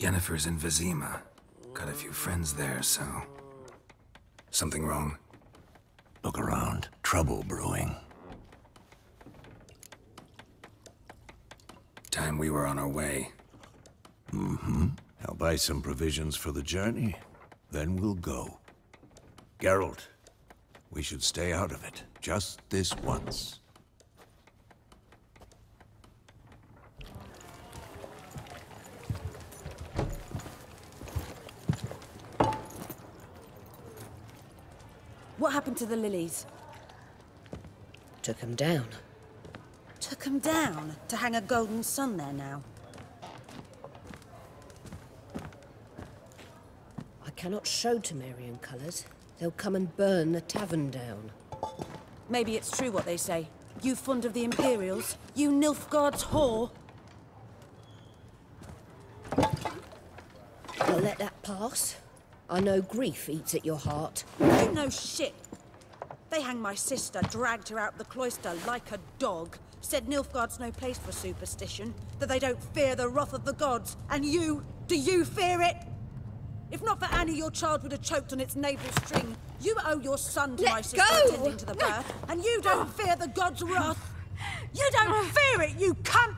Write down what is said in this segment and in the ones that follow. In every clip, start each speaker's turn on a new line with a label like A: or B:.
A: Yennefer's in Vizima. Got a few friends there, so... Something wrong?
B: Look around. Trouble brewing.
A: Time we were on our way.
B: Mm-hmm. I'll buy some provisions for the journey. Then we'll go. Geralt, we should stay out of it. Just this once.
C: What happened to the lilies?
D: Took him down.
C: Took them down to hang a golden sun there now.
D: I cannot show Temerian colours. They'll come and burn the tavern down.
C: Maybe it's true what they say. You fond of the Imperials? You Nilfgaard's whore?
D: I'll let that pass. I know grief eats at your heart.
C: You know shit. They hanged my sister, dragged her out the cloister like a dog. Said Nilfgaard's no place for superstition, that they don't fear the wrath of the gods. And you, do you fear it? If not for Annie, your child would have choked on its navel string. You owe your son to my sister attending to the birth, and you don't fear the gods' wrath. You don't fear it, you cunt!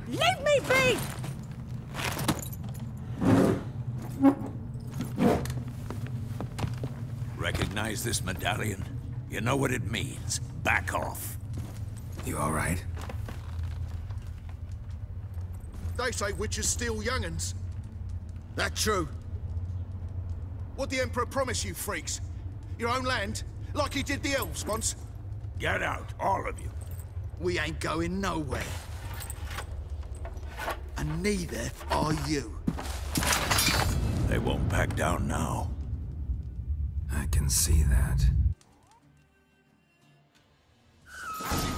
C: Leave me be!
B: Recognize this medallion? You know what it means. Back off.
A: You all right?
E: They say witches steal young'uns. That true? What the Emperor promise you freaks? Your own land? Like he did the elves once?
B: Get out, all of you.
E: We ain't going nowhere. And neither are you.
B: They won't back down now.
A: I can see that.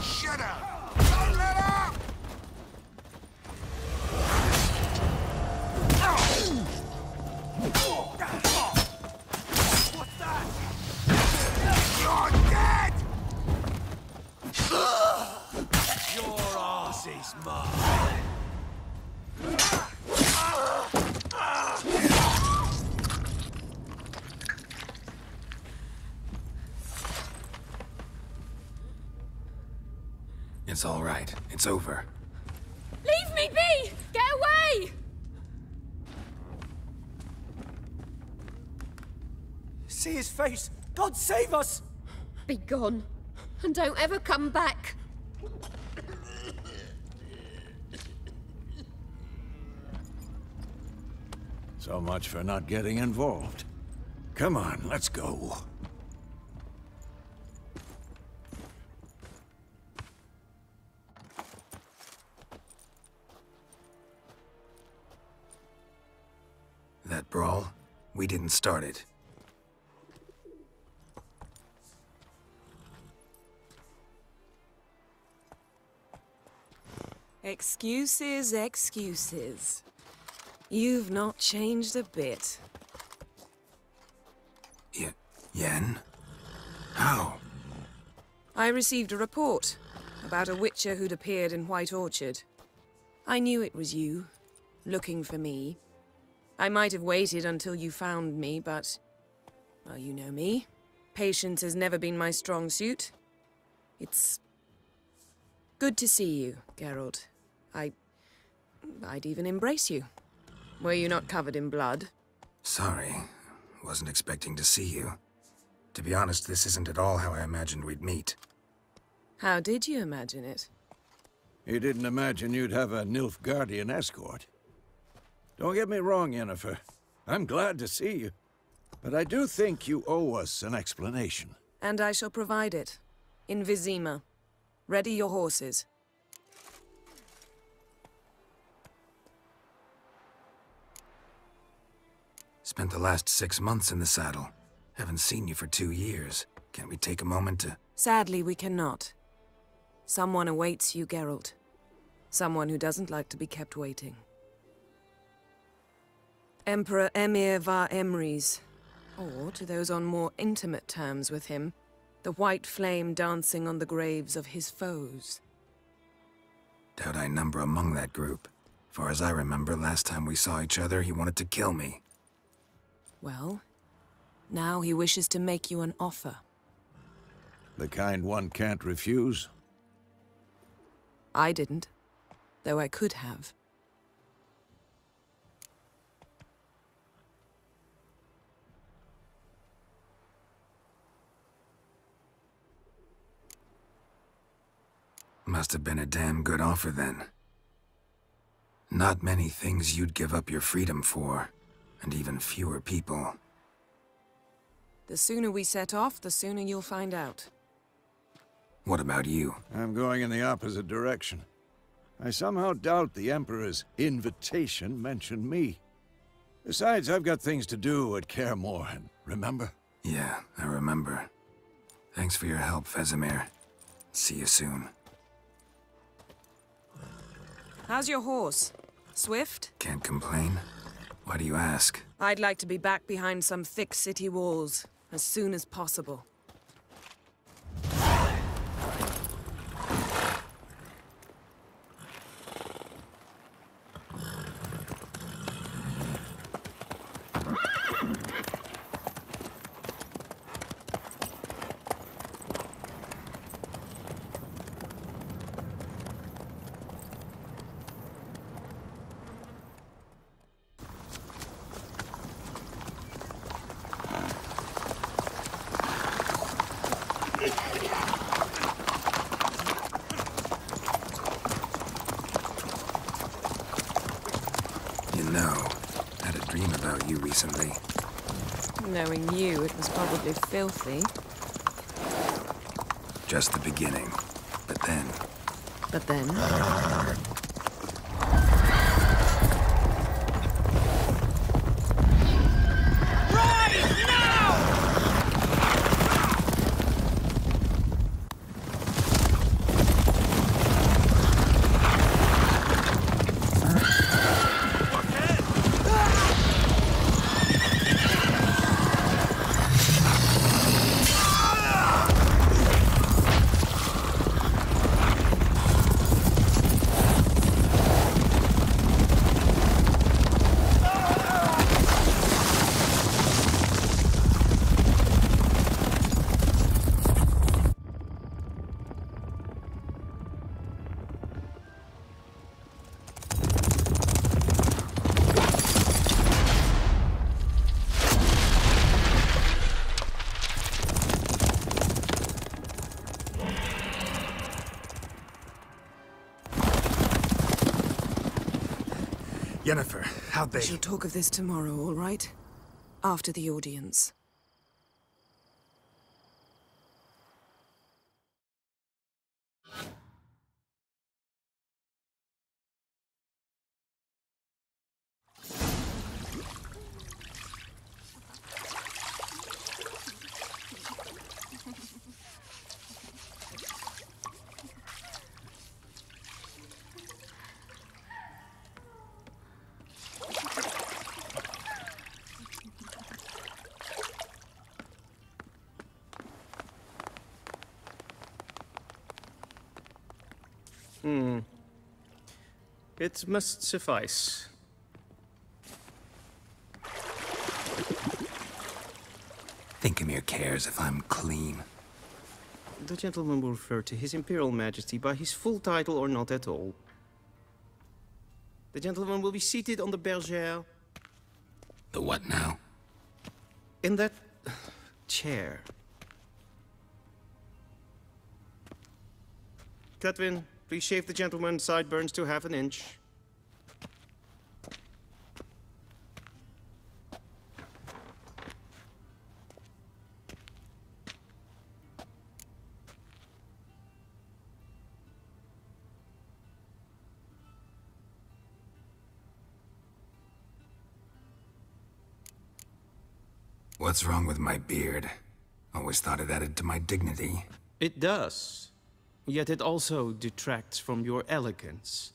E: Shut up! Don't let up! What's that? You're dead! Your arse is mine.
A: It's all right. It's over.
F: Leave me be! Get away!
G: See his face! God save us!
F: Be gone. And don't ever come back.
B: So much for not getting involved. Come on, let's go.
A: That brawl, we didn't start it.
H: Excuses, excuses. You've not changed a bit.
A: Yen? How?
H: I received a report about a witcher who'd appeared in White Orchard. I knew it was you, looking for me. I might have waited until you found me, but... well, you know me. Patience has never been my strong suit. It's... good to see you, Geralt. I'd even embrace you. Were you not covered in blood?
A: Sorry. Wasn't expecting to see you. To be honest, this isn't at all how I imagined we'd meet.
H: How did you imagine it?
B: You didn't imagine you'd have a Nilfgaardian escort. Don't get me wrong, Yennefer. I'm glad to see you. But I do think you owe us an explanation.
H: And I shall provide it. In Vizima. Ready your horses.
A: Spent the last 6 months in the saddle. Haven't seen you for 2 years. Can't we take a moment to...
H: Sadly, we cannot. Someone awaits you, Geralt. Someone who doesn't like to be kept waiting. Emperor Emhyr var Emreis. Or, to those on more intimate terms with him, the white flame dancing on the graves of his foes.
A: Doubt I number among that group. Far as I remember, last time we saw each other, he wanted to kill me.
H: Well, now he wishes to make you an offer.
B: The kind one can't refuse?
H: I didn't, though I could have.
A: Must have been a damn good offer then. Not many things you'd give up your freedom for, and even fewer people.
H: The sooner we set off, the sooner you'll find out.
A: What about you?
B: I'm going in the opposite direction. I somehow doubt the Emperor's invitation mentioned me. Besides, I've got things to do at Kaer Morhen, remember?
A: Yeah, I remember. Thanks for your help, Vesemir. See you soon.
H: How's your horse? Swift?
A: Can't complain. Why do you ask?
H: I'd like to be back behind some thick city walls, as soon as possible.
A: You know, I had a dream about you recently.
H: Knowing you, it was probably filthy.
A: Just the beginning. But then...
H: But then...
A: Yennefer, how'd they...
H: We shall talk of this tomorrow, all right? After the audience.
I: It must suffice.
A: Thinkemere cares if I'm clean.
I: The gentleman will refer to His Imperial Majesty by his full title or not at all. The gentleman will be seated on the bergère.
A: The what now?
I: In that chair. Cletwin, please shave the gentleman's sideburns to half an inch.
A: What's wrong with my beard? Always thought it added to my dignity.
I: It does. Yet it also detracts from your elegance.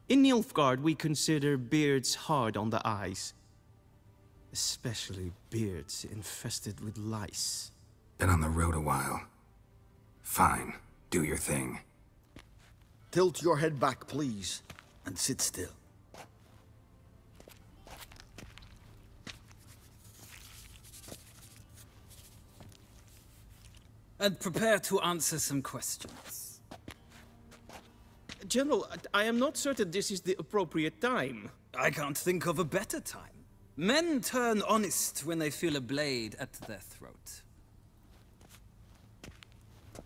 I: In Nilfgaard, we consider beards hard on the eyes. Especially beards infested with lice.
A: Been on the road a while. Fine, do your thing.
J: Tilt your head back, please, and sit still.
K: And prepare to answer some questions.
I: General, I am not certain this is the appropriate time.
K: I can't think of a better time. Men turn honest when they feel a blade at their throat.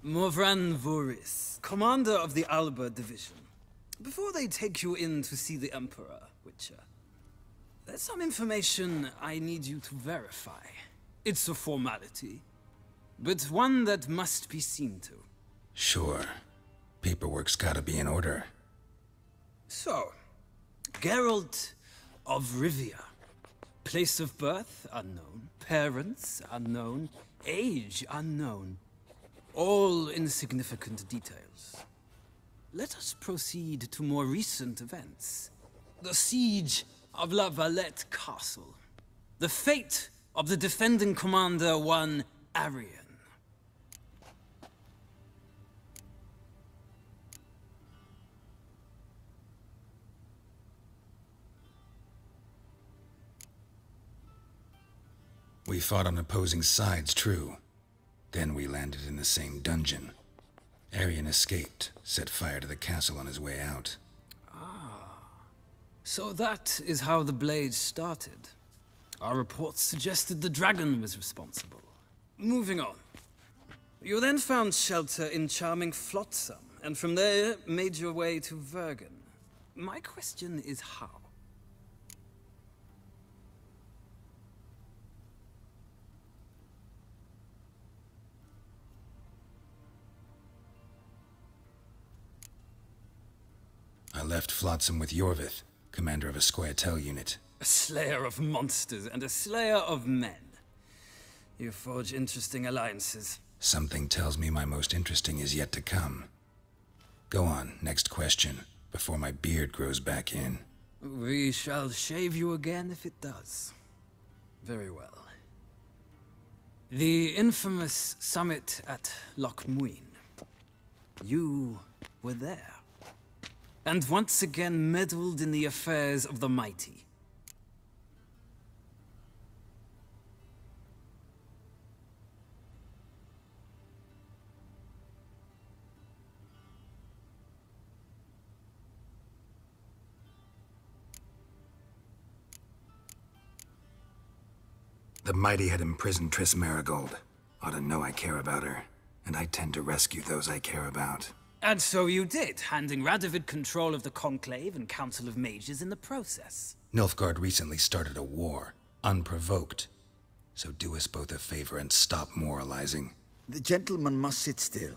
K: Morvran Voorhis, commander of the Alba Division. Before they take you in to see the Emperor, Witcher, there's some information I need you to verify. It's a formality, but one that must be seen to.
A: Sure. Paperwork's gotta be in order.
K: So, Geralt of Rivia. Place of birth, unknown. Parents, unknown. Age, unknown. All insignificant details. Let us proceed to more recent events. The siege of La Valette Castle. The fate of the defending commander, one Arian.
A: We fought on opposing sides, true. Then we landed in the same dungeon. Arian escaped, set fire to the castle on his way out.
K: So that is how the Blade started. Our reports suggested the dragon was responsible. Moving on. You then found shelter in charming Flotsam, and from there made your way to Vergen. My question is how?
A: I left Flotsam with Yorvith, commander of a Scoia'tael unit.
K: A slayer of monsters and a slayer of men. You forge interesting alliances.
A: Something tells me my most interesting is yet to come. Go on, next question, before my beard grows back in.
K: We shall shave you again if it does. Very well. The infamous summit at Loch Muin. You were there. And once again meddled in the affairs of the mighty.
A: The mighty had imprisoned Triss Merigold. Ought to know I care about her, and I tend to rescue those I care about.
K: And so you did, handing Radovid control of the Conclave and Council of Mages in the process.
A: Nilfgaard recently started a war, unprovoked. So do us both a favor and stop moralizing.
J: The gentleman must sit still.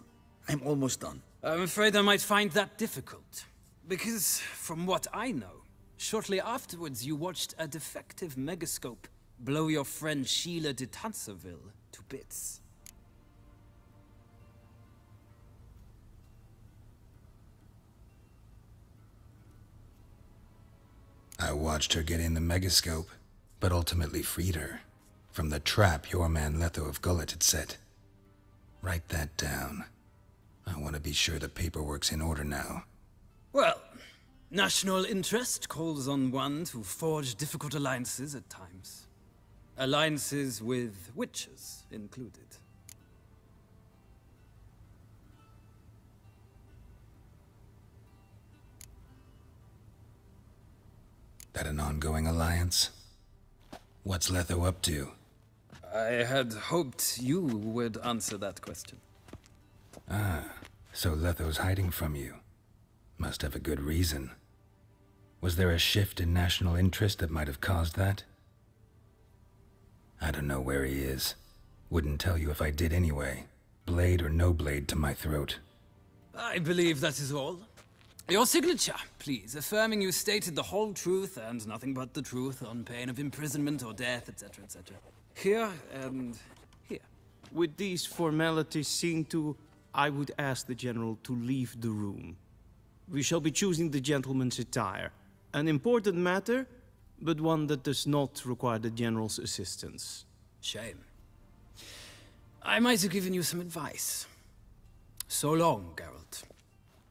J: I'm almost done.
K: I'm afraid I might find that difficult. Because, from what I know, shortly afterwards you watched a defective megascope blow your friend Sheila de Tanserville to bits.
A: I watched her get in the megascope, but ultimately freed her. From the trap your man Letho of Gullet had set. Write that down. I want to be sure the paperwork's in order now.
K: Well, national interest calls on one to forge difficult alliances at times. Alliances with witches included.
A: That an ongoing alliance? What's Letho up to?
K: I had hoped you would answer that question.
A: Ah, so Letho's hiding from you. Must have a good reason. Was there a shift in national interest that might have caused that? I don't know where he is. Wouldn't tell you if I did anyway. Blade or no blade to my throat.
K: I believe that is all. Your signature, please, affirming you stated the whole truth and nothing but the truth on pain of imprisonment or death, etc., etc. Here and here.
I: With these formalities seen to, I would ask the General to leave the room. We shall be choosing the gentleman's attire. An important matter, but one that does not require the General's assistance.
K: Shame. I might have given you some advice. So long, Geralt.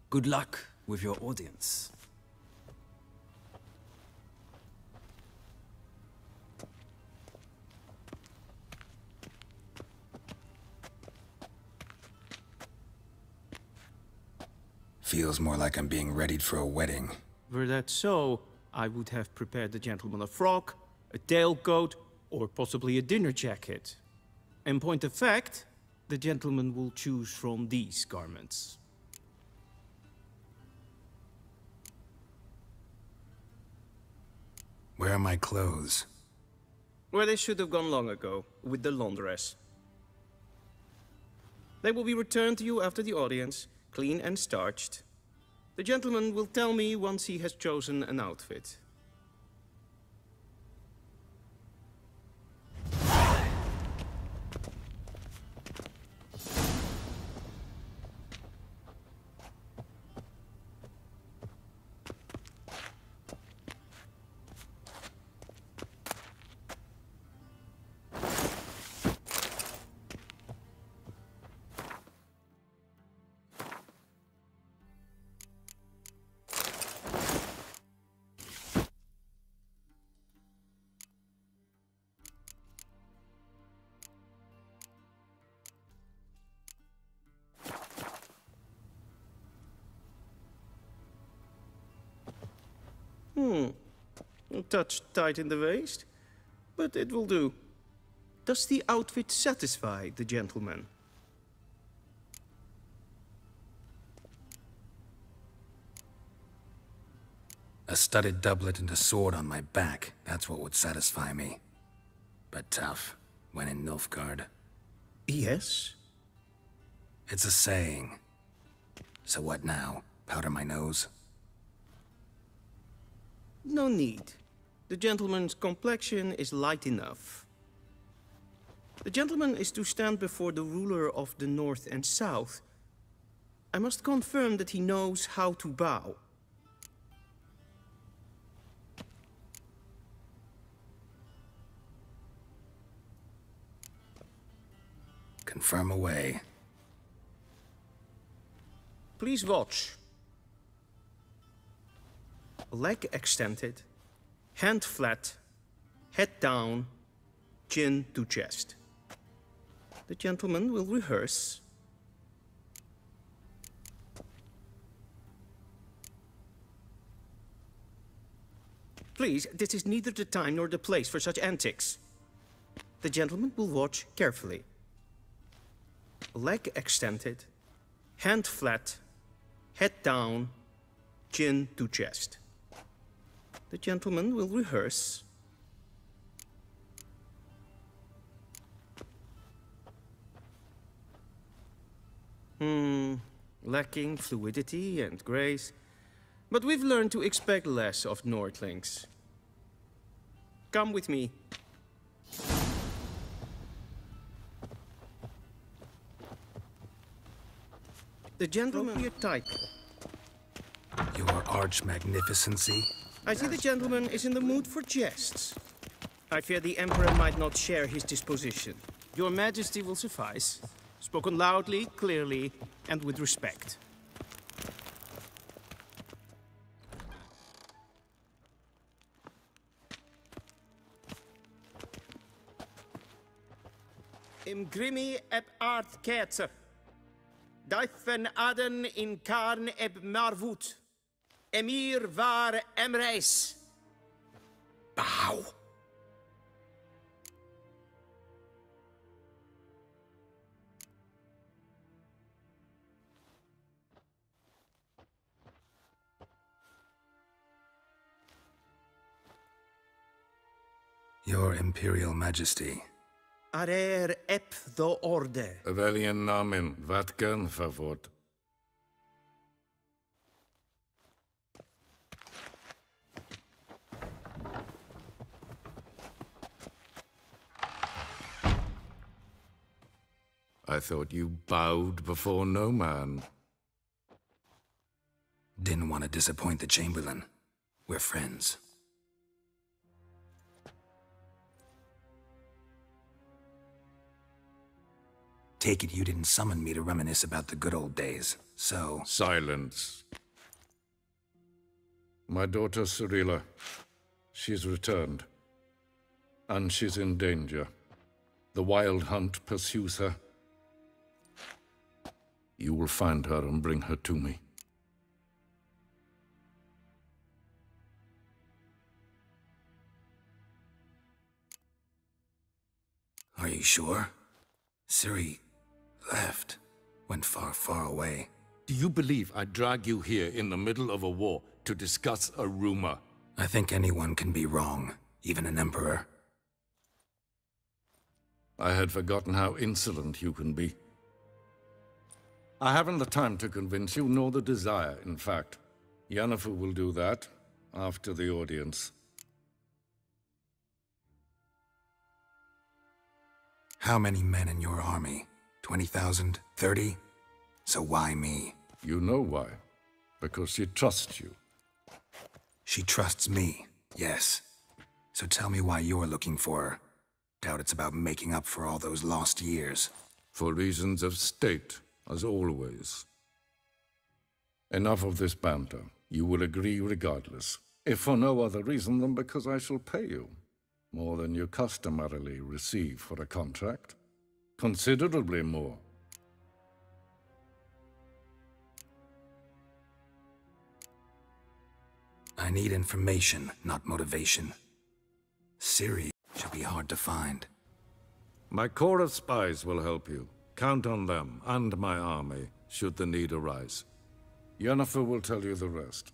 K: Good luck with your audience.
A: Feels more like I'm being readied for a wedding.
I: Were that so, I would have prepared the gentleman a frock, a tailcoat, or possibly a dinner jacket. In point of fact, the gentleman will choose from these garments.
A: Where are my clothes?
I: Where they should have gone long ago, with the laundress. They will be returned to you after the audience, clean and starched. The gentleman will tell me once he has chosen an outfit. A touch tight in the waist, but it will do. Does the outfit satisfy the gentleman?
A: A studded doublet and a sword on my back, that's what would satisfy me. But tough, when in Nilfgaard.
I: Yes?
A: It's a saying. So what now? Powder my nose?
I: No need. The gentleman's complexion is light enough. The gentleman is to stand before the ruler of the North and South. I must confirm that he knows how to bow.
A: Confirm away.
I: Please watch. Leg extended, hand flat, head down, chin to chest. The gentleman will rehearse. Please, this is neither the time nor the place for such antics. The gentleman will watch carefully. Leg extended, hand flat, head down, chin to chest. The gentleman will rehearse. Lacking fluidity and grace. But we've learned to expect less of Nordlings. Come with me. The gentleman here type.
A: Your arch magnificency?
I: I see the gentleman is in the mood for jests. I fear the Emperor might not share his disposition. Your Majesty will suffice. Spoken loudly, clearly, and with respect. Im grimi eb art ketzer. Daifen aden in karn eb marvut. Emir var Emreis.
A: Bow. Your Imperial Majesty.
I: Arer ep the orde.
L: Welchen Namen? Wat kan favort? I thought you bowed before no man.
A: Didn't want to disappoint the Chamberlain. We're friends. Take it you didn't summon me to reminisce about the good old days, so...
L: Silence. My daughter Cirilla, she's returned. And she's in danger. The Wild Hunt pursues her. You will find her and bring her to me.
A: Are you sure? Ciri left. Went far, far away.
L: Do you believe I'd drag you here in the middle of a war to discuss a rumor?
A: I think anyone can be wrong, even an emperor.
L: I had forgotten how insolent you can be. I haven't the time to convince you, nor the desire, in fact. Yennefer will do that after the audience.
A: How many men in your army? 20,000? 30? So why me?
L: You know why. Because she trusts you.
A: She trusts me, yes. So tell me why you're looking for her. Doubt it's about making up for all those lost years.
L: For reasons of state, as always. Enough of this banter. You will agree regardless. If for no other reason than because I shall pay you. More than you customarily receive for a contract. Considerably more.
A: I need information, not motivation. Ciri should be hard to find.
L: My corps of spies will help you. Count on them, and my army, should the need arise. Yennefer will tell you the rest.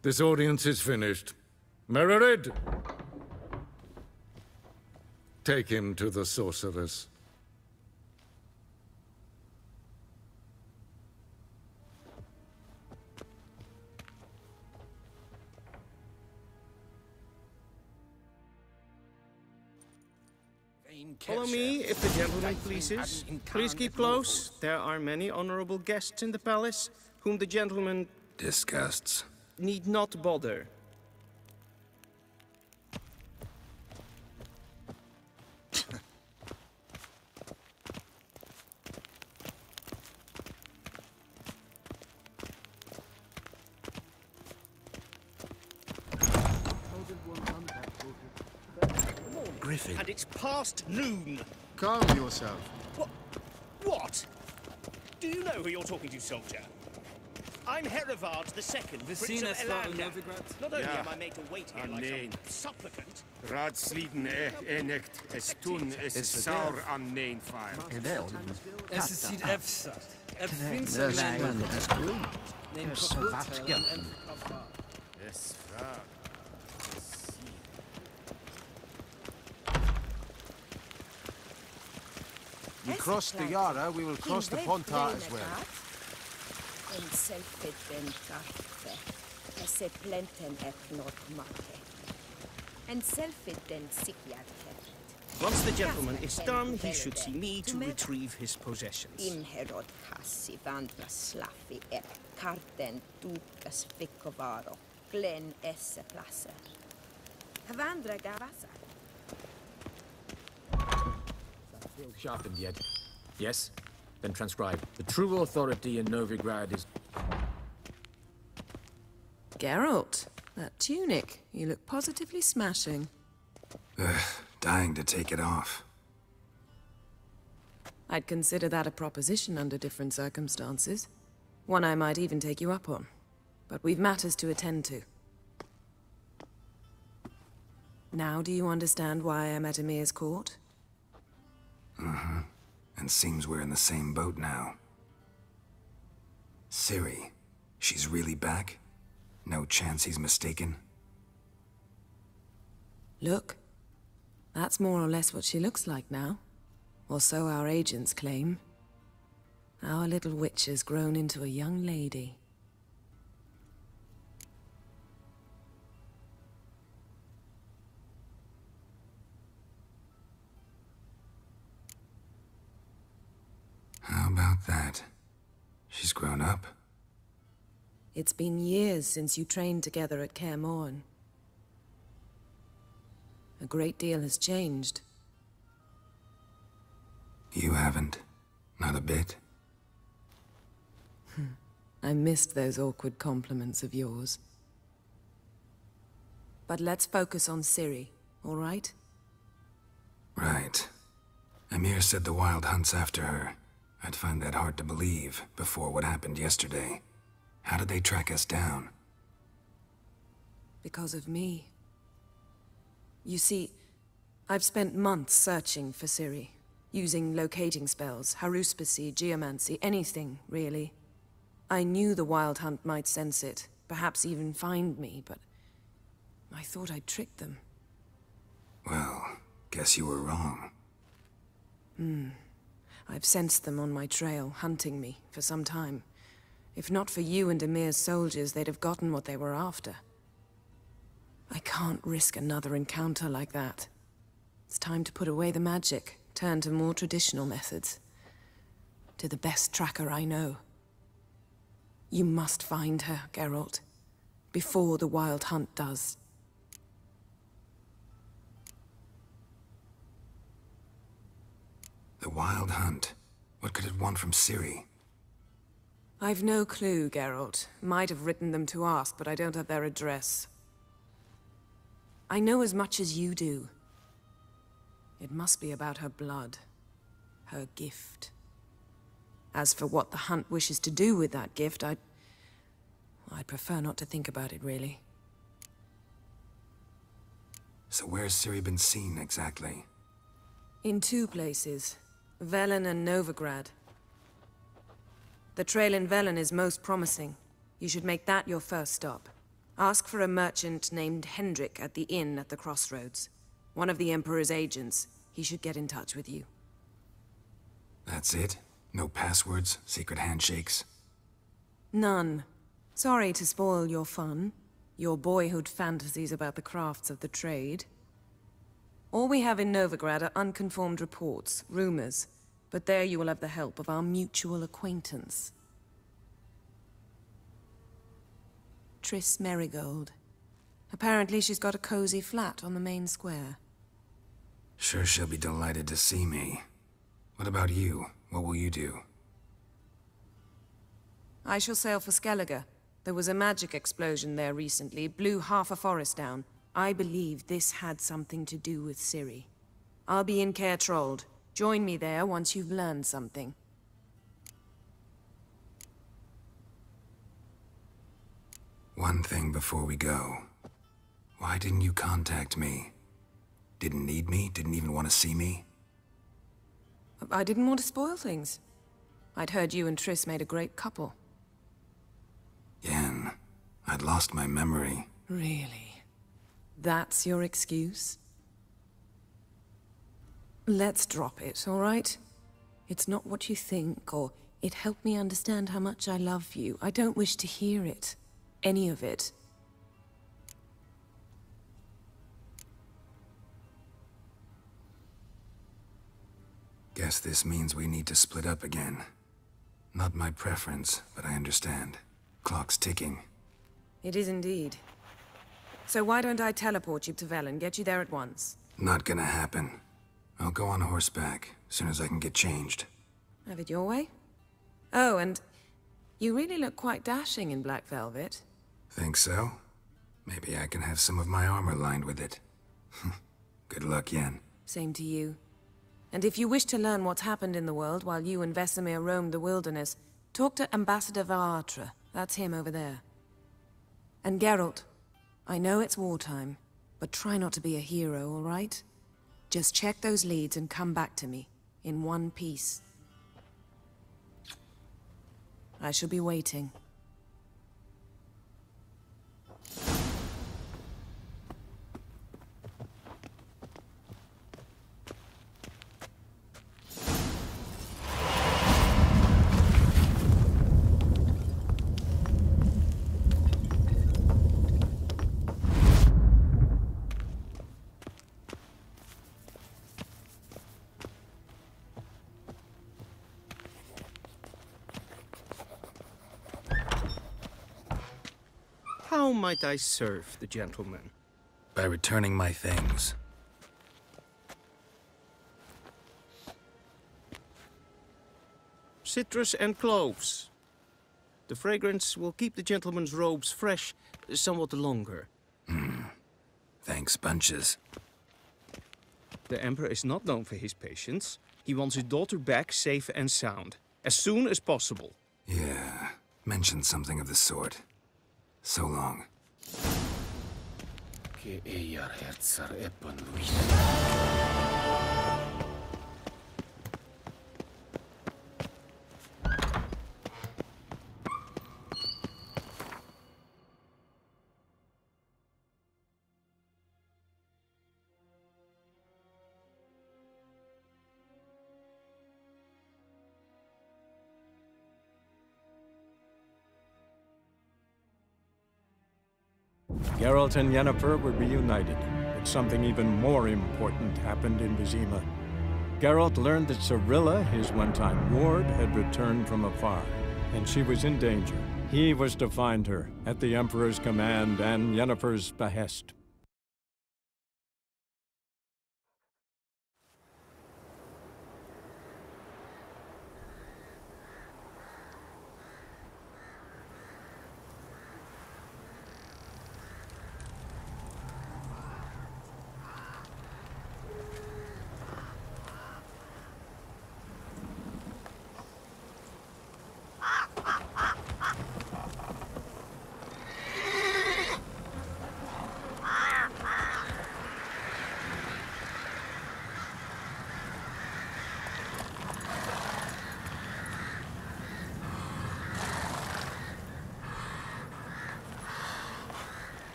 L: This audience is finished. Mererid! Take him to the sorceress.
I: Follow me, if the gentleman pleases. Please keep close. There are many honorable guests in the palace, whom the gentleman...
A: disgusts.
I: ...need not bother.
B: Griffin.
M: And it's past noon.
E: Calm yourself.
M: What? Do you know who you're talking to, soldier? I'm Herivard II, Prince of Elander. Not only am I made to wait here like some supplicant...
N: Raadsleden enicht, es tun, es is saur an neen fire.
K: Es ist ziet efsa. Het vindt ze neem
N: Es vraag.
J: We crossed the Yara, we will cross the Pontar as well.
O: En selfet den kaffe, esse plenten et not mate. En selfet den sikjarte.
I: Once the gentleman is done, he should see me to retrieve his possessions.
O: Imherod kassi vandra slaffi karten tukas fickovaro, glen esse plasser. Vandra gavasa.
P: Sharpened yet? Yes? Then transcribe. The true authority in Novigrad is...
H: Geralt, that tunic. You look positively smashing.
A: Dying to take it off.
H: I'd consider that a proposition under different circumstances. One I might even take you up on. But we've matters to attend to. Now do you understand why I'm at Emir's court?
A: Mm-hmm. And seems we're in the same boat now. Ciri, she's really back? No chance he's mistaken?
H: Look. That's more or less what she looks like now. Or so our agents claim. Our little witch has grown into a young lady.
A: How about that? She's grown up?
H: It's been years since you trained together at Kaer Morhen. A great deal has changed.
A: You haven't. Not a bit.
H: I missed those awkward compliments of yours. But let's focus on Ciri, all right?
A: Right. Emhyr said the Wild Hunt's after her. I'd find that hard to believe before what happened yesterday. How did they track us down?
H: Because of me. You see, I've spent months searching for Ciri, using locating spells, haruspicy, geomancy, anything, really. I knew the Wild Hunt might sense it, perhaps even find me, but I thought I'd tricked them.
A: Well, guess you were wrong.
H: I've sensed them on my trail, hunting me, for some time. If not for you and Emhyr's soldiers, they'd have gotten what they were after. I can't risk another encounter like that. It's time to put away the magic, turn to more traditional methods. To the best tracker I know. You must find her, Geralt. Before the Wild Hunt does.
A: The Wild Hunt? What could it want from Ciri?
H: I've no clue, Geralt. Might have written them to ask, but I don't have their address. I know as much as you do. It must be about her blood. Her gift. As for what the Hunt wishes to do with that gift, I'd prefer not to think about it, really.
A: So where's Ciri been seen, exactly?
H: In two places. Velen and Novigrad. The trail in Velen is most promising. You should make that your first stop. Ask for a merchant named Hendrik at the inn at the crossroads. One of the Emperor's agents. He should get in touch with you.
A: That's it? No passwords? Secret handshakes?
H: None. Sorry to spoil your fun. Your boyhood fantasies about the crafts of the trade. All we have in Novigrad are unconfirmed reports, rumors. But there you will have the help of our mutual acquaintance. Triss Merigold. Apparently she's got a cozy flat on the main square.
A: Sure she'll be delighted to see me. What about you? What will you do?
H: I shall sail for Skellige. There was a magic explosion there recently, blew half a forest down. I believe this had something to do with Ciri. I'll be in Caer Trolde. Join me there once you've learned something.
A: One thing before we go. Why didn't you contact me? Didn't need me? Didn't even want to see me?
H: I didn't want to spoil things. I'd heard you and Triss made a great couple.
A: Yen, I'd lost my memory.
H: Really? That's your excuse? Let's drop it, all right? It's not what you think, or it helped me understand how much I love you. I don't wish to hear it. Any of it.
A: Guess this means we need to split up again. Not my preference, but I understand. Clock's ticking.
H: It is indeed. So why don't I teleport you to Velen, get you there at once?
A: Not gonna happen. I'll go on horseback, as soon as I can get changed.
H: Have it your way? Oh, and you really look quite dashing in black velvet.
A: Think so? Maybe I can have some of my armor lined with it. Good luck, Yen.
H: Same to you. And if you wish to learn what's happened in the world while you and Vesemir roamed the wilderness, talk to Ambassador Varatra. That's him over there. And Geralt, I know it's wartime, but try not to be a hero, all right? Just check those leads and come back to me, in one piece. I shall be waiting.
I: How might I serve the gentleman?
A: By returning my things.
I: Citrus and cloves. The fragrance will keep the gentleman's robes fresh somewhat longer.
A: Thanks, bunches.
I: The Emperor is not known for his patience. He wants his daughter back safe and sound, as soon as possible.
A: Yeah, mentioned something of the sort. So long.
Q: Geralt and Yennefer were reunited, but something even more important happened in Vizima. Geralt learned that Cirilla, his one-time ward, had returned from afar, and she was in danger. He was to find her, at the Emperor's command and Yennefer's behest.